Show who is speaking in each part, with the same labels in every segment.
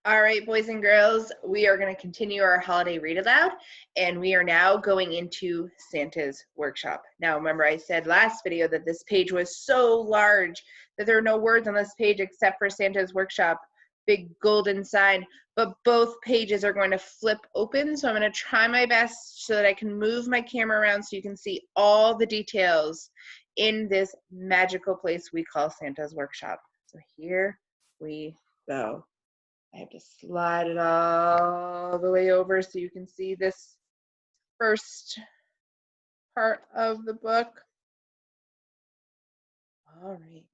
Speaker 1: All right, boys and girls, we are going to continue our holiday read aloud, and we are now going into Santa's workshop. Now, remember I said last video that this page was so large that there are no words on this page except for Santa's workshop, big golden sign, but both pages are going to flip open, so I'm going to try my best so that I can move my camera around so you can see all the details in this magical place we call Santa's workshop. So here we go. I have to slide it all the way over so you can see this first part of the book. All right.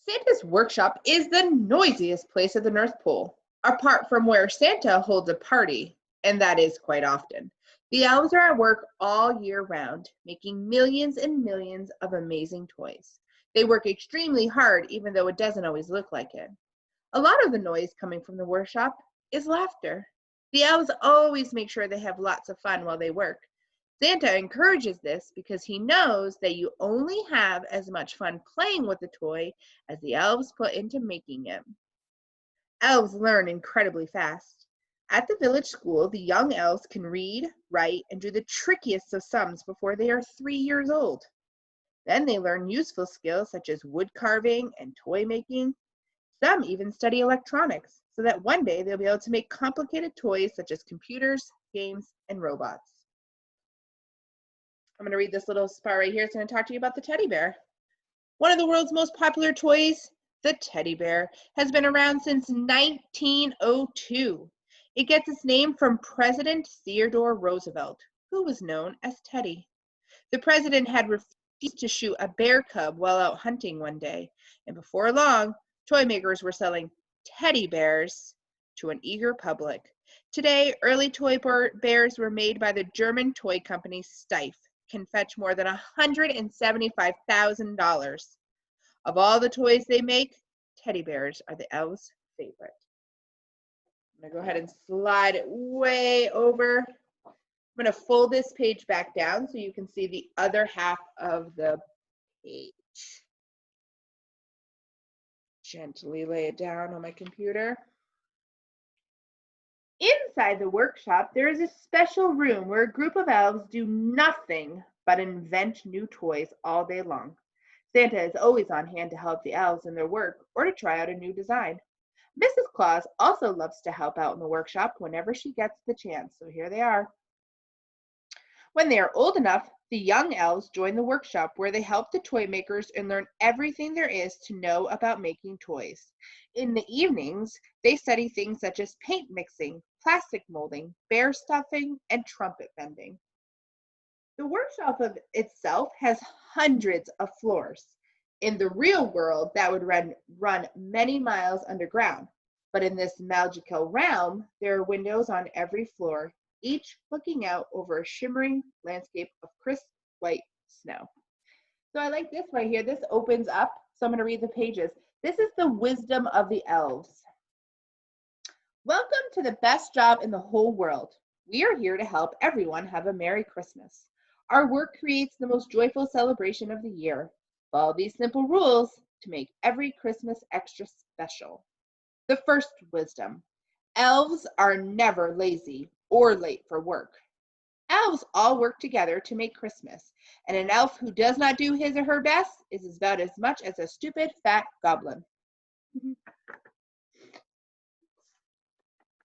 Speaker 1: Santa's workshop is the noisiest place at the North Pole, apart from where Santa holds a party, and that is quite often. The elves are at work all year round, making millions and millions of amazing toys. They work extremely hard, even though it doesn't always look like it. A lot of the noise coming from the workshop is laughter. The elves always make sure they have lots of fun while they work. Santa encourages this because he knows that you only have as much fun playing with the toy as the elves put into making it. Elves learn incredibly fast. At the village school, the young elves can read, write, and do the trickiest of sums before they are 3 years old. Then they learn useful skills such as wood carving and toy making. Some even study electronics so that one day they'll be able to make complicated toys such as computers, games, and robots. I'm going to read this little part right here. It's going to talk to you about the teddy bear. One of the world's most popular toys, the teddy bear, has been around since 1902. It gets its name from President Theodore Roosevelt, who was known as Teddy. The president had refused to shoot a bear cub while out hunting one day, and before long, toy makers were selling teddy bears to an eager public. Today, early toy bears were made by the German toy company Steiff, can fetch more than $175,000. Of all the toys they make, teddy bears are the elves' favorite. I'm going to go ahead and slide it way over. I'm going to fold this page back down so you can see the other half of the page. Gently lay it down on my computer. Inside the workshop, there is a special room where a group of elves do nothing but invent new toys all day long. Santa is always on hand to help the elves in their work or to try out a new design. Mrs. Claus also loves to help out in the workshop whenever she gets the chance, so here they are. When they are old enough, the young elves join the workshop where they help the toy makers and learn everything there is to know about making toys. In the evenings, they study things such as paint mixing, plastic molding, bear stuffing, and trumpet bending. The workshop of itself has hundreds of floors. In the real world, that would run many miles underground. But in this magical realm, there are windows on every floor, each looking out over a shimmering landscape of crisp white snow. So I like this right here. This opens up, so I'm going to read the pages. This is the wisdom of the elves. Welcome to the best job in the whole world. We are here to help everyone have a Merry Christmas. Our work creates the most joyful celebration of the year. Follow these simple rules to make every Christmas extra special. The first wisdom: elves are never lazy or late for work. Elves all work together to make Christmas, and an elf who does not do his or her best is about as much as a stupid fat goblin.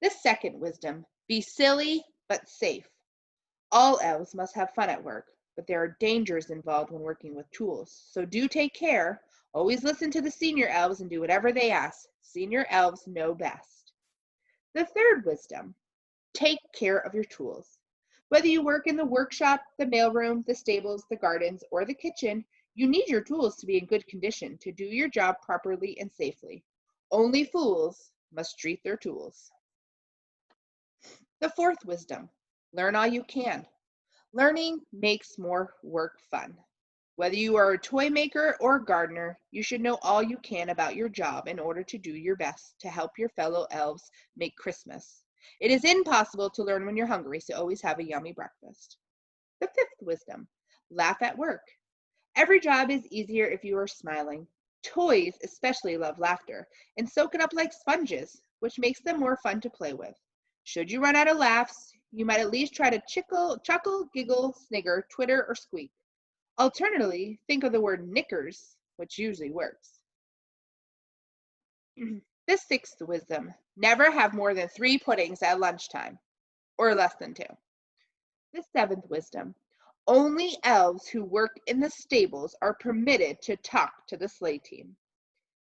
Speaker 1: The second wisdom: be silly but safe. All elves must have fun at work, but there are dangers involved when working with tools, so do take care. Always listen to the senior elves and do whatever they ask. Senior elves know best. The third wisdom: take care of your tools. Whether you work in the workshop, the mailroom, the stables, the gardens, or the kitchen, you need your tools to be in good condition to do your job properly and safely. Only fools must treat their tools. The fourth wisdom: learn all you can. Learning makes more work fun. Whether you are a toy maker or a gardener, you should know all you can about your job in order to do your best to help your fellow elves make Christmas. It is impossible to learn when you're hungry, so always have a yummy breakfast. The fifth wisdom: laugh at work. Every job is easier if you are smiling. Toys especially love laughter and soak it up like sponges. which makes them more fun to play with. Should you run out of laughs, you might at least try to chuckle, giggle, snigger, twitter, or squeak. Alternatively, think of the word knickers, which usually works. The sixth wisdom: never have more than 3 puddings at lunchtime, or less than 2. The seventh wisdom: only elves who work in the stables are permitted to talk to the sleigh team.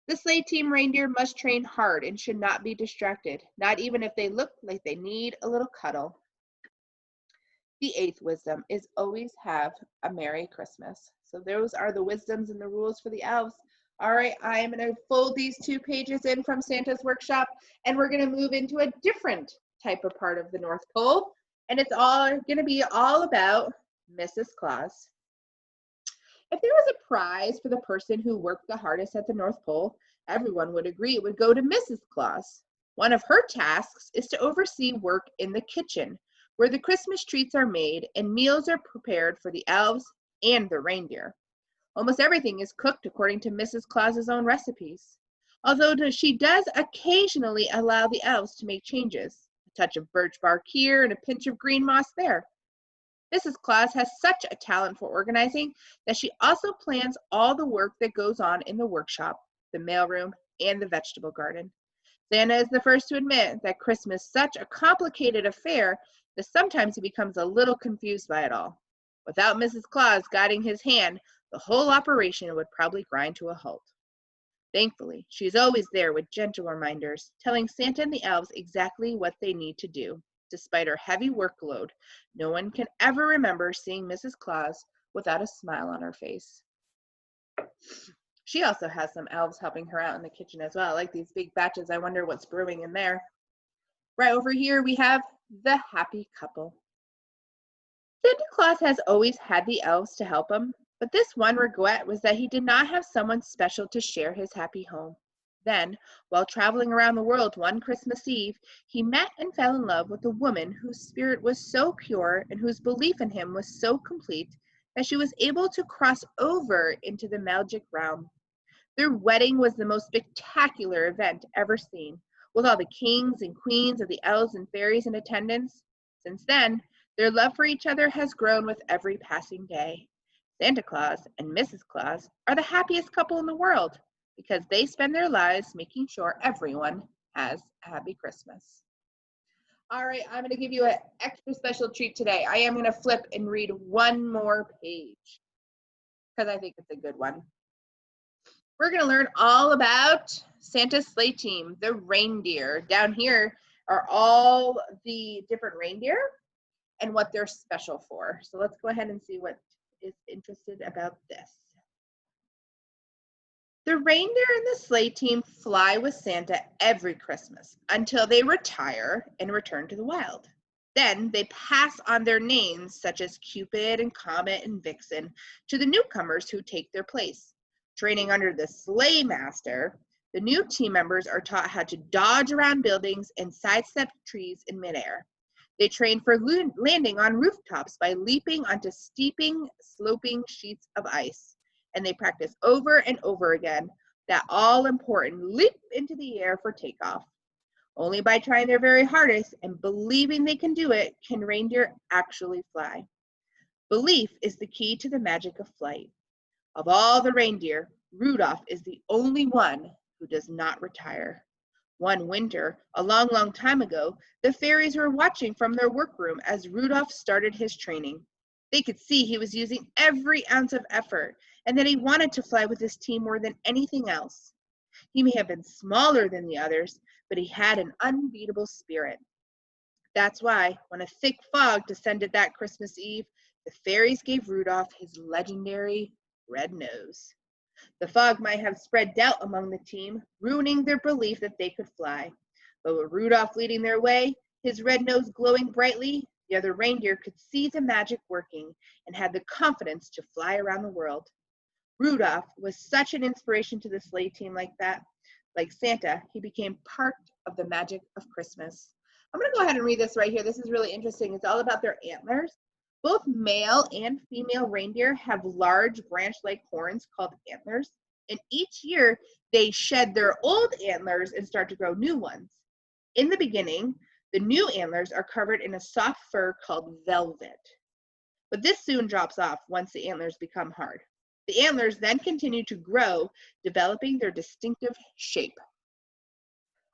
Speaker 1: The sleigh team reindeer must train hard and should not be distracted, not even if they look like they need a little cuddle. The eighth wisdom is always have a Merry Christmas. So those are the wisdoms and the rules for the elves. All right, I'm going to fold these 2 pages in from Santa's workshop, and we're going to move into a different type of part of the North Pole, and it's all going to be all about Mrs. Claus. If there was a prize for the person who worked the hardest at the North Pole, everyone would agree it would go to Mrs. Claus. One of her tasks is to oversee work in the kitchen, where the Christmas treats are made and meals are prepared for the elves and the reindeer. Almost everything is cooked according to Mrs. Claus's own recipes, although she does occasionally allow the elves to make changes, a touch of birch bark here and a pinch of green moss there. Mrs. Claus has such a talent for organizing that she also plans all the work that goes on in the workshop, the mailroom, and the vegetable garden. Santa is the first to admit that Christmas is such a complicated affair that sometimes he becomes a little confused by it all. Without Mrs. Claus guiding his hand, the whole operation would probably grind to a halt. Thankfully, she is always there with gentle reminders, telling Santa and the elves exactly what they need to do. Despite her heavy workload, no one can ever remember seeing Mrs. Claus without a smile on her face. She also has some elves helping her out in the kitchen as well. I like these big batches. I wonder what's brewing in there. Right over here, we have the happy couple. Santa Claus has always had the elves to help him, but this one regret was that he did not have someone special to share his happy home. Then, while traveling around the world one Christmas Eve, he met and fell in love with a woman whose spirit was so pure and whose belief in him was so complete that she was able to cross over into the magic realm. Their wedding was the most spectacular event ever seen, with all the kings and queens of the elves and fairies in attendance. Since then, their love for each other has grown with every passing day. Santa Claus and Mrs. Claus are the happiest couple in the world because they spend their lives making sure everyone has a happy Christmas. All right, I'm going to give you an extra special treat today. I am going to flip and read one more page because I think it's a good one. We're going to learn all about Santa's sleigh team, the reindeer. Down here are all the different reindeer and what they're special for. So let's go ahead and see what is interested about this. The reindeer and the sleigh team fly with Santa every Christmas until they retire and return to the wild. Then they pass on their names, such as Cupid and Comet and Vixen, to the newcomers who take their place. Training under the sleigh master, the new team members are taught how to dodge around buildings and sidestep trees in midair. They train for landing on rooftops by leaping onto steeping, sloping sheets of ice. And they practice over and over again that all-important leap into the air for takeoff. Only by trying their very hardest and believing they can do it can reindeer actually fly. Belief is the key to the magic of flight. Of all the reindeer, Rudolph is the only one who does not retire. One winter, a long, long time ago, the fairies were watching from their workroom as Rudolph started his training. They could see he was using every ounce of effort and that he wanted to fly with his team more than anything else. He may have been smaller than the others, but he had an unbeatable spirit. That's why, when a thick fog descended that Christmas Eve, the fairies gave Rudolph his legendary red nose. The fog might have spread doubt among the team, ruining their belief that they could fly. But with Rudolph leading their way, his red nose glowing brightly, the other reindeer could see the magic working and had the confidence to fly around the world. Rudolph was such an inspiration to the sleigh team like Santa, he became part of the magic of Christmas. I'm going to go ahead and read this right here. This is really interesting. It's all about their antlers. Both male and female reindeer have large branch-like horns called antlers, and each year they shed their old antlers and start to grow new ones. In the beginning, the new antlers are covered in a soft fur called velvet, but this soon drops off once the antlers become hard. The antlers then continue to grow, developing their distinctive shape.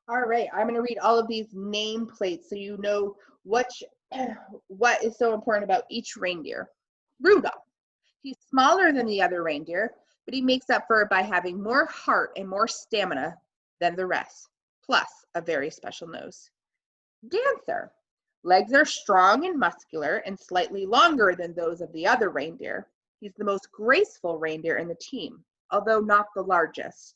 Speaker 1: All right, I'm going to read all of these nameplates so you know what is so important about each reindeer. Rudolph. He's smaller than the other reindeer, but he makes up for it by having more heart and more stamina than the rest, plus a very special nose. Dancer. Legs are strong and muscular and slightly longer than those of the other reindeer. He's the most graceful reindeer in the team, although not the largest.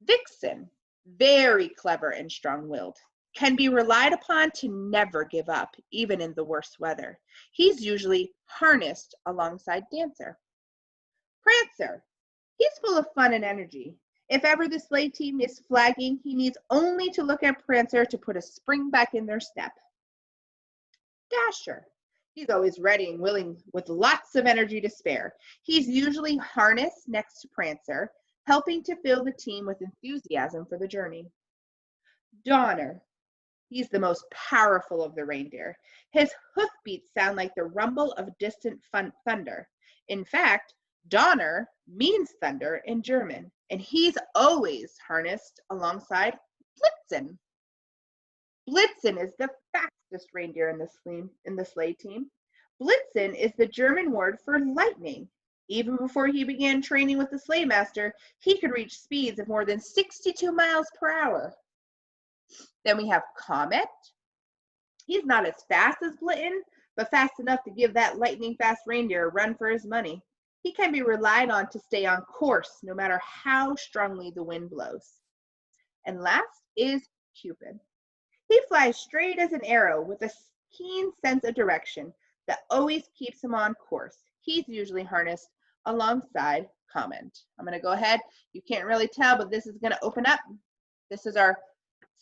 Speaker 1: Vixen. Very clever and strong-willed. Can be relied upon to never give up, even in the worst weather. He's usually harnessed alongside Dancer. Prancer. He's full of fun and energy. If ever the sleigh team is flagging, he needs only to look at Prancer to put a spring back in their step. Dasher. He's always ready and willing with lots of energy to spare. He's usually harnessed next to Prancer, helping to fill the team with enthusiasm for the journey. Donner. He's the most powerful of the reindeer. His hoofbeats sound like the rumble of distant thunder. In fact, Donner means thunder in German, and he's always harnessed alongside Blitzen. Blitzen is the fastest reindeer in the sleigh team. Blitzen is the German word for lightning. Even before he began training with the sleigh master, he could reach speeds of more than 62 miles per hour. Then we have Comet. He's not as fast as Blitzen, but fast enough to give that lightning fast reindeer a run for his money. He can be relied on to stay on course no matter how strongly the wind blows. And last is Cupid. He flies straight as an arrow with a keen sense of direction that always keeps him on course. He's usually harnessed alongside Comet. I'm going to go ahead. You can't really tell, but this is going to open up. This is our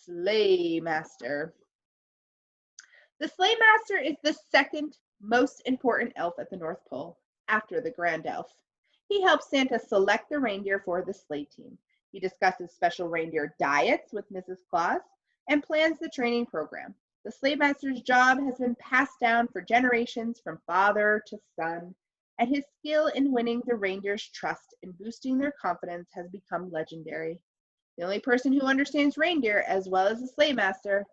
Speaker 1: Sleigh Master. The Sleigh Master is the second most important elf at the North Pole, after the Grand Elf. He helps Santa select the reindeer for the sleigh team. He discusses special reindeer diets with Mrs. Claus and plans the training program. The Sleigh Master's job has been passed down for generations from father to son, and his skill in winning the reindeer's trust and boosting their confidence has become legendary. The only person who understands reindeer as well as the Sleigh Master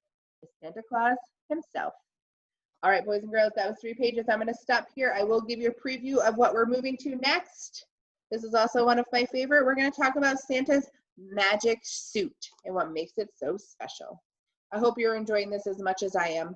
Speaker 1: is Santa Claus himself. All right, boys and girls, that was 3 pages. I'm going to stop here. I will give you a preview of what we're moving to next. This is also one of my favorite. We're going to talk about Santa's magic suit and what makes it so special. I hope you're enjoying this as much as I am.